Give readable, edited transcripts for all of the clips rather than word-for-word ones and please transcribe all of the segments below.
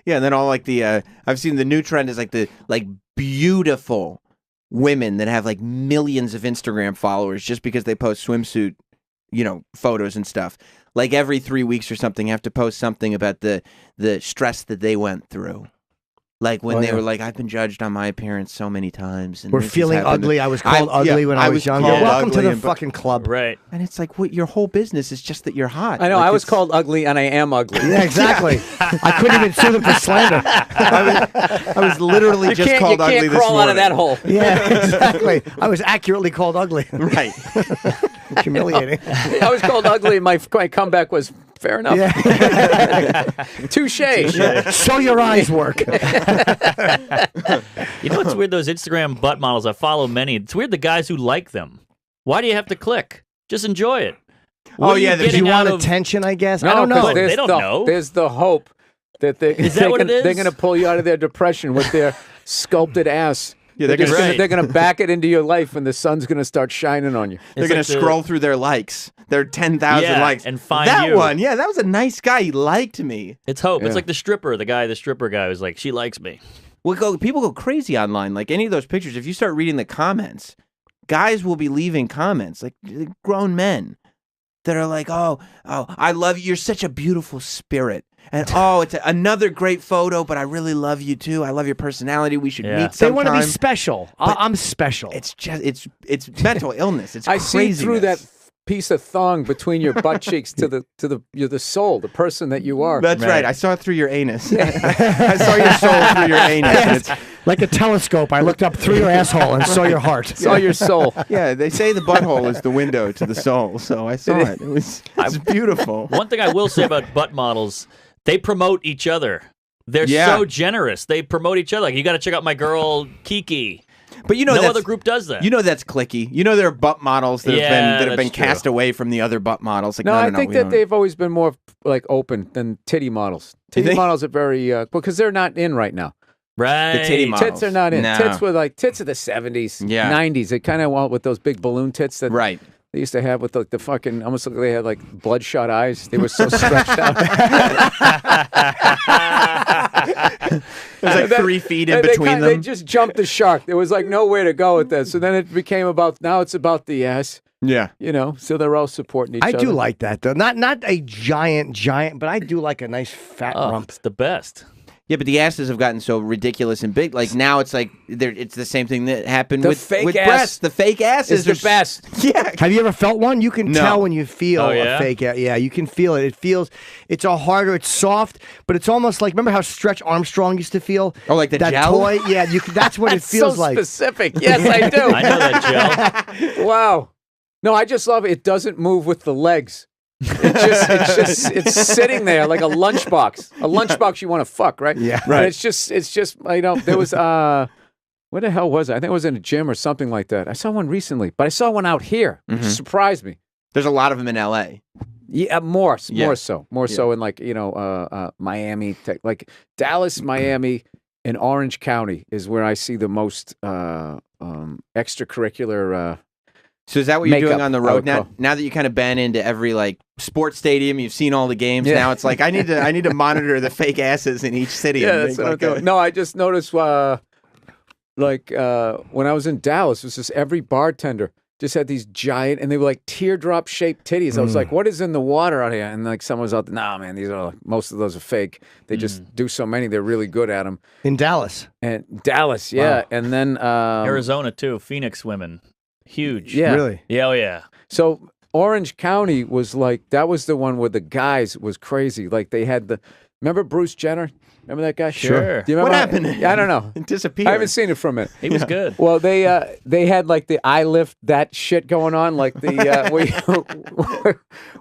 Yeah, and then all like the I've seen the new trend is like the beautiful women that have like millions of Instagram followers just because they post swimsuit, photos and stuff. Like every 3 weeks or something, have to post something about the stress that they went through. Like when they were like, I've been judged on my appearance so many times. And we're feeling ugly. I was called ugly when I was younger. Welcome to the fucking club. Right. And it's like, what? Your whole business is just that you're hot. I know. I was called ugly, and I am ugly. Yeah, exactly. I couldn't even sue them for slander. I was literally just called ugly this morning. You can't crawl out of that hole. Yeah, exactly. I was accurately called ugly. Right. Humiliating. I was called ugly, and my comeback was fair enough. Yeah. Touche. Show your eyes work. You know what's weird? Those Instagram butt models, I follow many. It's weird the guys who like them. Why do you have to click? Just enjoy it. Oh, yeah. Because you want attention, I guess. No, I don't know. They don't know. There's the hope that they're going to pull you out of their depression with their sculpted ass. Yeah, they're going to back it into your life, and the sun's going to start shining on you. They're going to scroll through their likes. Their 10,000 likes. And find that one. Yeah, that was a nice guy. He liked me. It's hope. It's like the stripper guy was like, she likes me. Well, people go crazy online. Like any of those pictures, if you start reading the comments, guys will be leaving comments, like grown men that are like, oh, I love you. You're such a beautiful spirit. And it's another great photo, but I really love you too. I love your personality. We should meet sometime. They want to be special. I'm special. It's just it's mental illness. It's I see through that piece of thong between your butt cheeks to the soul, the person that you are. That's right. I saw it through your anus. I saw your soul through your anus. And it's like a telescope. I looked up through your asshole and saw your heart. Saw your soul. Yeah, they say the butthole is the window to the soul. So I saw it. It's beautiful. One thing I will say about butt models, they promote each other. They're so generous. They promote each other. Like, you got to check out my girl Kiki. But no other group does that. That's cliquey. There are butt models that have been cast away from the other butt models. Like, I think that they've always been more like open than titty models. Titty models are very because they're not in right now. Right. The titty models. Tits are not in. No. Tits were like tits of the 70s, 90s. They kind of went with those big balloon tits that they used to have with the fucking, almost like they had like bloodshot eyes. They were so stretched out. There's like 3 feet in between them. They just jumped the shark. There was like nowhere to go with this. So then it became now it's about the ass. Yeah. So they're all supporting each other. I do like that, though. Not a giant, but I do like a nice fat rump. It's the best. Yeah, but the asses have gotten so ridiculous and big. Like now, it's like it's the same thing that happened with breasts. The fake asses is the best. Yeah. Have you ever felt one? You can tell when you feel a fake ass. Yeah, you can feel it. It's it's soft, but it's almost like, remember how Stretch Armstrong used to feel? Oh, like that gel? Toy? Yeah, that's what it feels so like. Specific. Yes, I do. I know that gel. Wow. No, I just love it. It doesn't move with the legs. It's sitting there like a lunchbox. A lunchbox you want to fuck, right? Yeah, right. And it's just there was what the hell was it? I think it was in a gym or something like that. I saw one recently, but I saw one out here, which surprised me. There's a lot of them in L.A. Yeah, more so in like Miami, like Dallas, Miami, and Orange County is where I see the most extracurricular. So is that what you're doing on the road now? Now that you kind of been into every like sports stadium, you've seen all the games. Yeah. Now it's like I need to monitor the fake asses in each city. Yeah, that's what I'm doing. No, I just noticed when I was in Dallas, it was just every bartender just had these giant, and they were like teardrop shaped titties. I was like, what is in the water out here? And like someone was out there, nah, man, most of those are fake. They just do so many. They're really good at them. In Dallas. And Dallas, yeah. Wow. And then Arizona too. Phoenix women. Huge. Yeah. Really? Yeah, oh yeah. So Orange County was like, that was the one where the guys was crazy. Like they had remember Bruce Jenner? Remember that guy? Sure. Do you remember what happened? I don't know. It disappeared. I haven't seen it for a minute. He was good. Well, they had like the I lift that shit going on, like the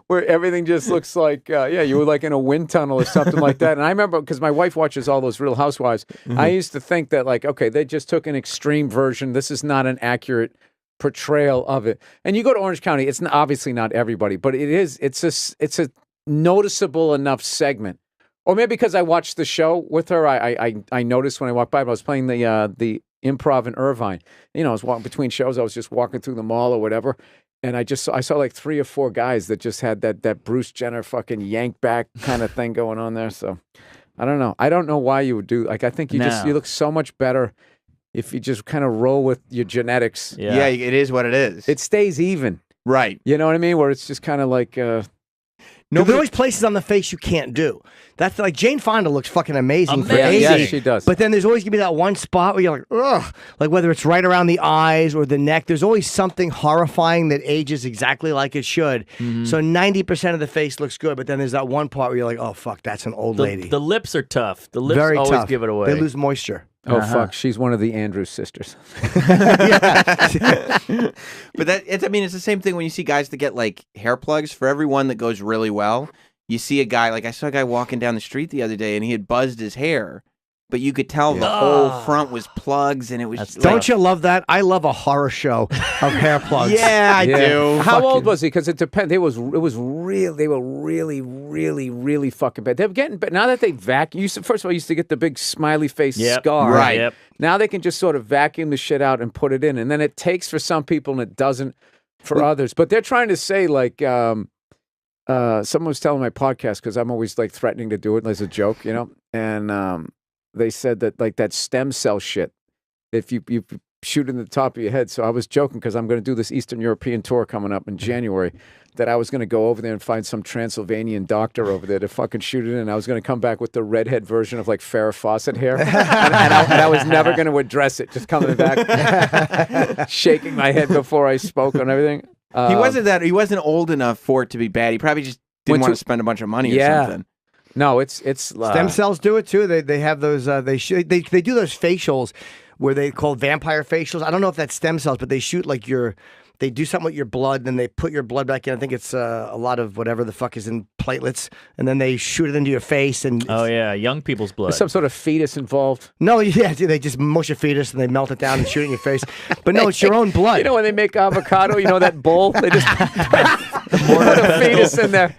where everything just looks like you were like in a wind tunnel or something like that. And I remember because my wife watches all those Real Housewives. I used to think that like, okay, they just took an extreme version. This is not an accurate portrayal of it. And you go to Orange County, it's obviously not everybody, but it's a noticeable enough segment. Or maybe because I watched the show with her, I noticed when I walked by. I was playing the Improv in Irvine. I was walking between shows. I was just walking through the mall or whatever, and I saw like 3 or 4 guys that just had that Bruce Jenner fucking yank back kind of thing going on there. So I don't know. I don't know why you would do. Like, I think you look so much better if you just kind of roll with your genetics. Yeah, it is what it is. It stays even. Right. You know what I mean? Where it's just kind of like. There's always places on the face you can't do. That's like Jane Fonda looks fucking amazing for aging. Yeah, she does. But then there's always gonna be that one spot where you're like, ugh. Like whether it's right around the eyes or the neck, there's always something horrifying that ages exactly like it should. So 90% of the face looks good, but then there's that one part where you're like, oh fuck, that's an old lady. The lips are tough. The lips Very always tough. give it away. They lose moisture. Oh fuck, she's one of the Andrews sisters. But it's the same thing when you see guys that get like hair plugs. For every one that goes really well, you see a guy, like I saw a guy walking down the street the other day and he had buzzed his hair, but you could tell the whole front was plugs and it was Don't you love that? I love a horror show of hair plugs. Yeah, I do. How old was he? Because it depends. They were really, really fucking bad. They're getting bad. Now that they vacuum, first of all, you used to get the big smiley face scar. Right. Yep. Now they can just sort of vacuum the shit out and put it in. And then it takes for some people and it doesn't for others. But they're trying to say like, someone was telling my podcast, because I'm always like threatening to do it as a joke, you know? And they said that like that stem cell shit, if you shoot in the top of your head. So I was joking because I'm going to do this Eastern European tour coming up in January, that I was going to go over there and find some Transylvanian doctor over there to fucking shoot it in. I was going to come back with the redhead version of like Farrah Fawcett hair. and I was never going to address it, just coming back, shaking my head before I spoke on everything. He wasn't old enough for it to be bad. He probably just didn't want to spend a bunch of money or something. No, it's stem cells do it too. They have those. They do those facials where they call vampire facials. I don't know if that's stem cells, but they shoot like they do something with your blood, then they put your blood back in. I think it's a lot of whatever the fuck is in platelets, and then they shoot it into your face. And young people's blood. There's some sort of fetus involved. No, they just mush a fetus and they melt it down and shoot it in your face. But no, it's your own blood. You know when they make avocado, you know that bowl? They just put a fetus in there.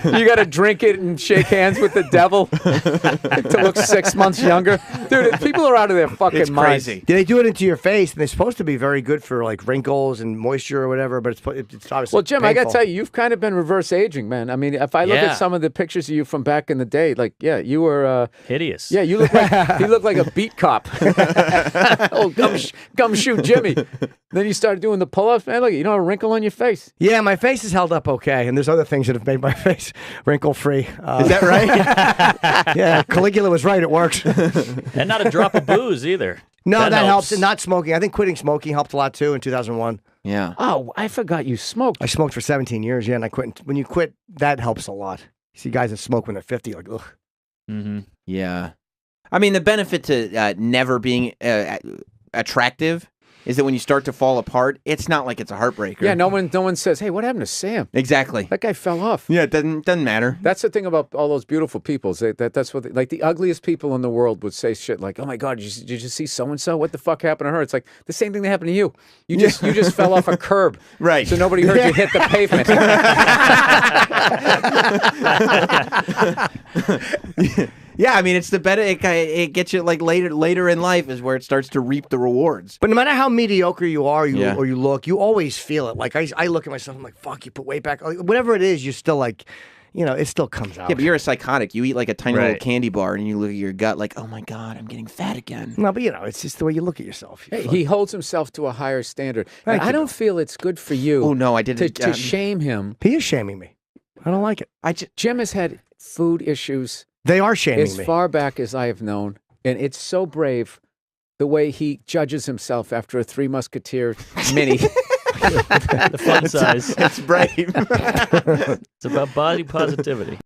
You got to drink it and shake hands with the devil to look 6 months younger. Dude, people are out of their fucking minds. Crazy. They do it into your face, and they're supposed to be very good for like wrinkles and moisture or whatever, but it's obviously Well, Jim, painful. I got to tell you, you've kind of been reverse aging, man. I mean, if I look at some of the pictures of you from back in the day, like, you were hideous. Yeah, you look like a beat cop. Oh, gumshoe Jimmy. Then you started doing the pull-ups, man. Look, you don't have a wrinkle on your face. Yeah, my face is held up okay, and there's other things that have made my face wrinkle-free. Is that right? Yeah, Caligula was right. It works. And not a drop of booze either. No, that helps. And not smoking. I think quitting smoking helped a lot too in 2001. Yeah. Oh, I forgot you smoked. I smoked for 17 years, and I quit. When you quit, that helps a lot. You see guys that smoke when they're 50, like, ugh. Mm-hmm. Yeah. I mean, the benefit to never being attractive is that when you start to fall apart, it's not like it's a heartbreaker. Yeah, no one says, hey, what happened to Sam? Exactly. That guy fell off. Yeah, it doesn't matter. That's the thing about all those beautiful people. That's what like the ugliest people in the world would say shit like, oh my God, did you see so-and-so? What the fuck happened to her? It's like the same thing that happened to you. You just fell off a curb. Right. So nobody heard you hit the pavement. Yeah, I mean, it's the better. It gets you like later in life is where it starts to reap the rewards. But no matter how mediocre you are, or you look, you always feel it. Like I look at myself, I'm like, fuck, you put weight back. Like, whatever it is, you're still like, it still comes out. Yeah, but you're a psychotic. You eat like a tiny little candy bar, and you look at your gut like, oh my God, I'm getting fat again. No, but it's just the way you look at yourself. Hey, he holds himself to a higher standard. And I don't feel it's good for you. Oh no, I didn't to shame him. He is shaming me. I don't like it. Jim has had food issues. They are shaming me. As far back as I have known. And it's so brave the way he judges himself after a Three Musketeer mini. The fun size. It's brave. It's about body positivity.